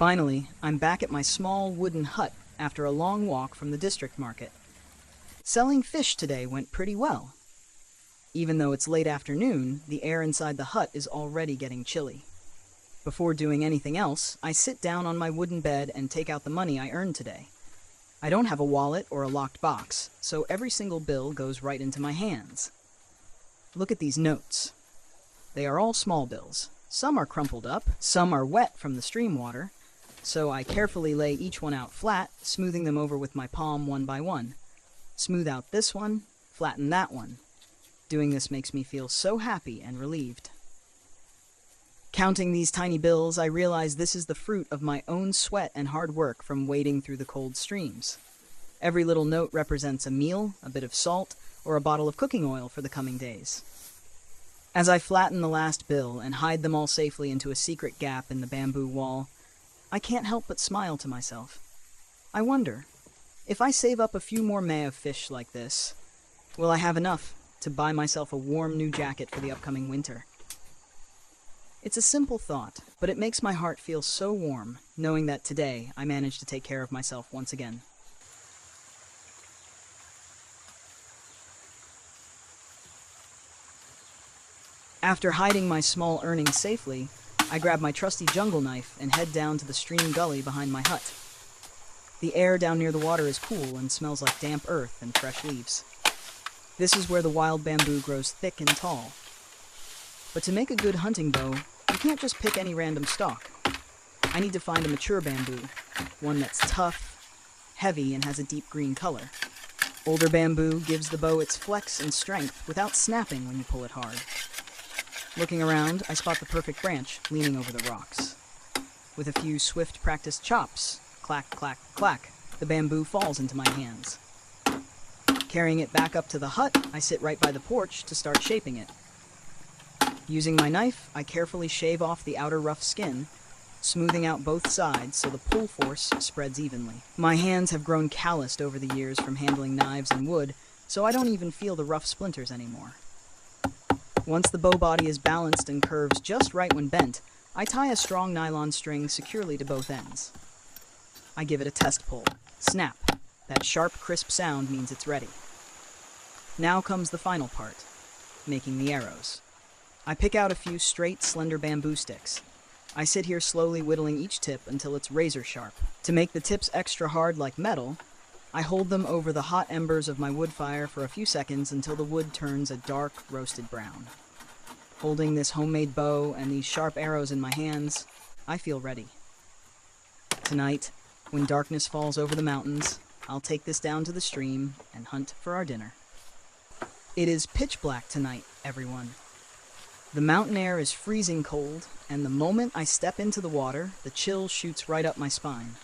Finally, I'm back at my small wooden hut after a long walk from the district market. Selling fish today went pretty well. Even though it's late afternoon, the air inside the hut is already getting chilly. Before doing anything else, I sit down on my wooden bed and take out the money I earned today. I don't have a wallet or a locked box, so every single bill goes right into my hands. Look at these notes. They are all small bills. Some are crumpled up, some are wet from the stream water, so I carefully lay each one out flat, smoothing them over with my palm one by one. Smooth out this one, flatten that one. Doing this makes me feel so happy and relieved. Counting these tiny bills, I realize this is the fruit of my own sweat and hard work from wading through the cold streams. Every little note represents a meal, a bit of salt, or a bottle of cooking oil for the coming days. As I flatten the last bill and hide them all safely into a secret gap in the bamboo wall, I can't help but smile to myself. I wonder, if I save up a few more mei of fish like this, will I have enough to buy myself a warm new jacket for the upcoming winter? It's a simple thought, but it makes my heart feel so warm, knowing that today I managed to take care of myself once again. After hiding my small earnings safely, I grab my trusty jungle knife and head down to the stream gully behind my hut. The air down near the water is cool and smells like damp earth and fresh leaves. This is where the wild bamboo grows thick and tall. But to make a good hunting bow, you can't just pick any random stalk. I need to find a mature bamboo, one that's tough, heavy, and has a deep green color. Older bamboo gives the bow its flex and strength without snapping when you pull it hard. Looking around, I spot the perfect branch leaning over the rocks. With a few swift practiced chops, clack, clack, clack, the bamboo falls into my hands. Carrying it back up to the hut, I sit right by the porch to start shaping it. Using my knife, I carefully shave off the outer rough skin, smoothing out both sides so the pull force spreads evenly. My hands have grown calloused over the years from handling knives and wood, so I don't even feel the rough splinters anymore. Once the bow body is balanced and curves just right when bent, I tie a strong nylon string securely to both ends. I give it a test pull. Snap. That sharp, crisp sound means it's ready. Now comes the final part, making the arrows. I pick out a few straight, slender bamboo sticks. I sit here slowly whittling each tip until it's razor sharp. To make the tips extra hard like metal, I hold them over the hot embers of my wood fire for a few seconds until the wood turns a dark, roasted brown. Holding this homemade bow and these sharp arrows in my hands, I feel ready. Tonight, when darkness falls over the mountains, I'll take this down to the stream and hunt for our dinner. It is pitch black tonight, everyone. The mountain air is freezing cold, and the moment I step into the water, the chill shoots right up my spine.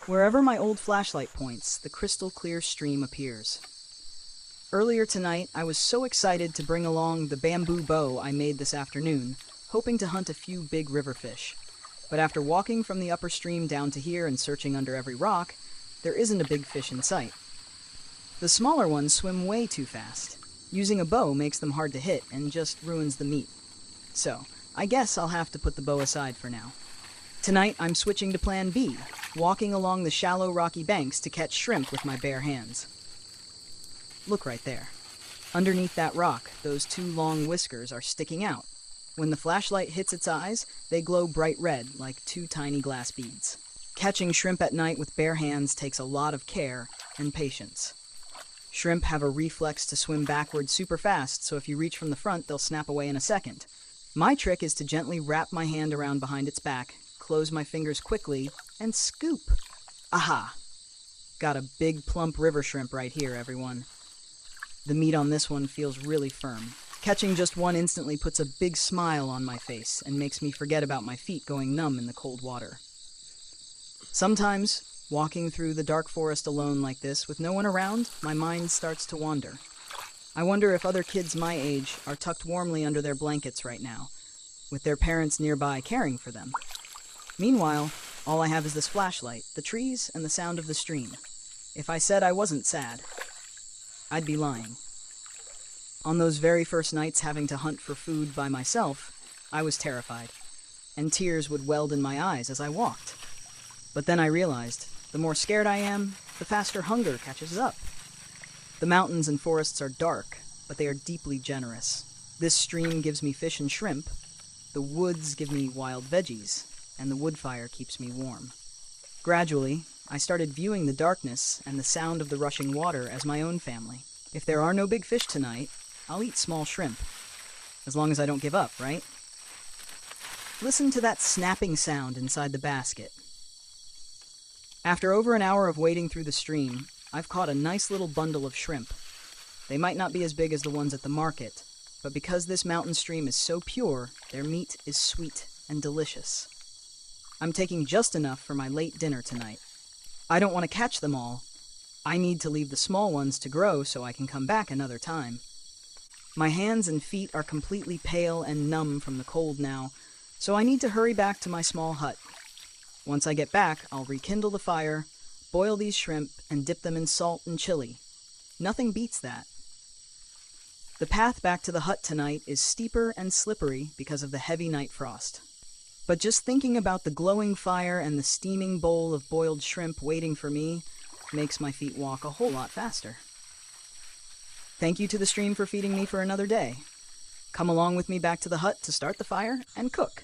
Wherever my old flashlight points, the crystal clear stream appears. Earlier tonight, I was so excited to bring along the bamboo bow I made this afternoon, hoping to hunt a few big river fish. But after walking from the upper stream down to here and searching under every rock, there isn't a big fish in sight. The smaller ones swim way too fast. Using a bow makes them hard to hit and just ruins the meat. So, I guess I'll have to put the bow aside for now. Tonight, I'm switching to plan B, walking along the shallow rocky banks to catch shrimp with my bare hands. Look right there. Underneath that rock, those two long whiskers are sticking out. When the flashlight hits its eyes, they glow bright red like two tiny glass beads. Catching shrimp at night with bare hands takes a lot of care and patience. Shrimp have a reflex to swim backwards super fast, so if you reach from the front, they'll snap away in a second. My trick is to gently wrap my hand around behind its back, close my fingers quickly, and scoop. Aha! Got a big plump river shrimp right here, everyone. The meat on this one feels really firm. Catching just one instantly puts a big smile on my face and makes me forget about my feet going numb in the cold water. Sometimes, walking through the dark forest alone like this with no one around, my mind starts to wander. I wonder if other kids my age are tucked warmly under their blankets right now, with their parents nearby caring for them. Meanwhile, all I have is this flashlight, the trees, and the sound of the stream. If I said I wasn't sad, I'd be lying. On those very first nights having to hunt for food by myself, I was terrified. and tears would weld in my eyes as I walked. But then I realized, the more scared I am, the faster hunger catches up. The mountains and forests are dark, but they are deeply generous. This stream gives me fish and shrimp, the woods give me wild veggies, and the wood fire keeps me warm. Gradually, I started viewing the darkness and the sound of the rushing water as my own family. If there are no big fish tonight, I'll eat small shrimp. As long as I don't give up, right? Listen to that snapping sound inside the basket. After over an hour of wading through the stream, I've caught a nice little bundle of shrimp. They might not be as big as the ones at the market, but because this mountain stream is so pure, their meat is sweet and delicious. I'm taking just enough for my late dinner tonight. I don't want to catch them all. I need to leave the small ones to grow so I can come back another time. My hands and feet are completely pale and numb from the cold now, so I need to hurry back to my small hut. Once I get back, I'll rekindle the fire, boil these shrimp, and dip them in salt and chili. Nothing beats that. The path back to the hut tonight is steeper and slippery because of the heavy night frost. But just thinking about the glowing fire and the steaming bowl of boiled shrimp waiting for me makes my feet walk a whole lot faster. Thank you to the stream for feeding me for another day. Come along with me back to the hut to start the fire and cook.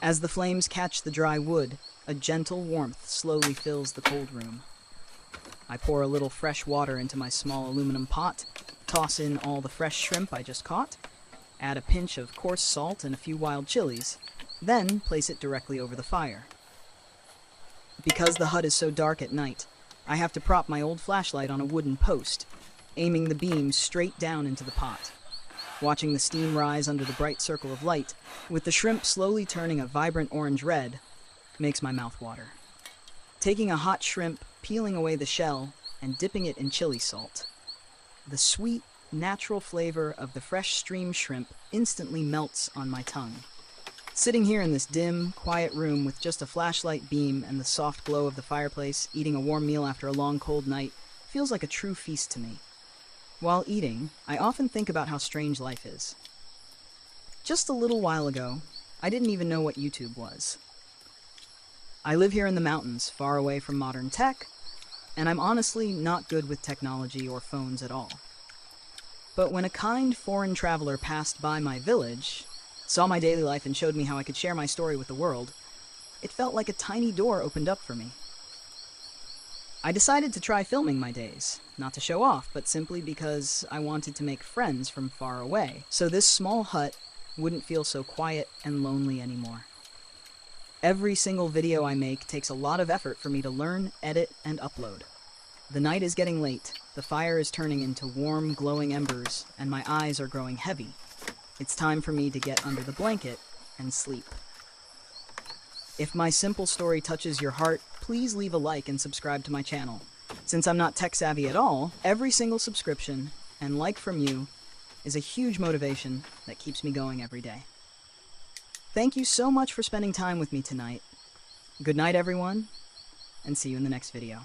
As the flames catch the dry wood, a gentle warmth slowly fills the cold room. I pour a little fresh water into my small aluminum pot, toss in all the fresh shrimp I just caught, add a pinch of coarse salt and a few wild chilies, then place it directly over the fire. Because the hut is so dark at night, I have to prop my old flashlight on a wooden post, aiming the beam straight down into the pot. Watching the steam rise under the bright circle of light, with the shrimp slowly turning a vibrant orange-red, makes my mouth water. Taking a hot shrimp, peeling away the shell, and dipping it in chili salt. The sweet, natural flavor of the fresh stream shrimp instantly melts on my tongue. Sitting here in this dim, quiet room with just a flashlight beam and the soft glow of the fireplace, eating a warm meal after a long, cold night, feels like a true feast to me. While eating, I often think about how strange life is. Just a little while ago, I didn't even know what YouTube was. I live here in the mountains, far away from modern tech, and I'm honestly not good with technology or phones at all. But when a kind foreign traveler passed by my village, saw my daily life and showed me how I could share my story with the world, it felt like a tiny door opened up for me. I decided to try filming my days, not to show off, but simply because I wanted to make friends from far away, so this small hut wouldn't feel so quiet and lonely anymore. Every single video I make takes a lot of effort for me to learn, edit, and upload. The night is getting late, the fire is turning into warm, glowing embers, and my eyes are growing heavy. It's time for me to get under the blanket and sleep. If my simple story touches your heart, please leave a like and subscribe to my channel. Since I'm not tech savvy at all, every single subscription and like from you is a huge motivation that keeps me going every day. Thank you so much for spending time with me tonight. Good night, everyone, and see you in the next video.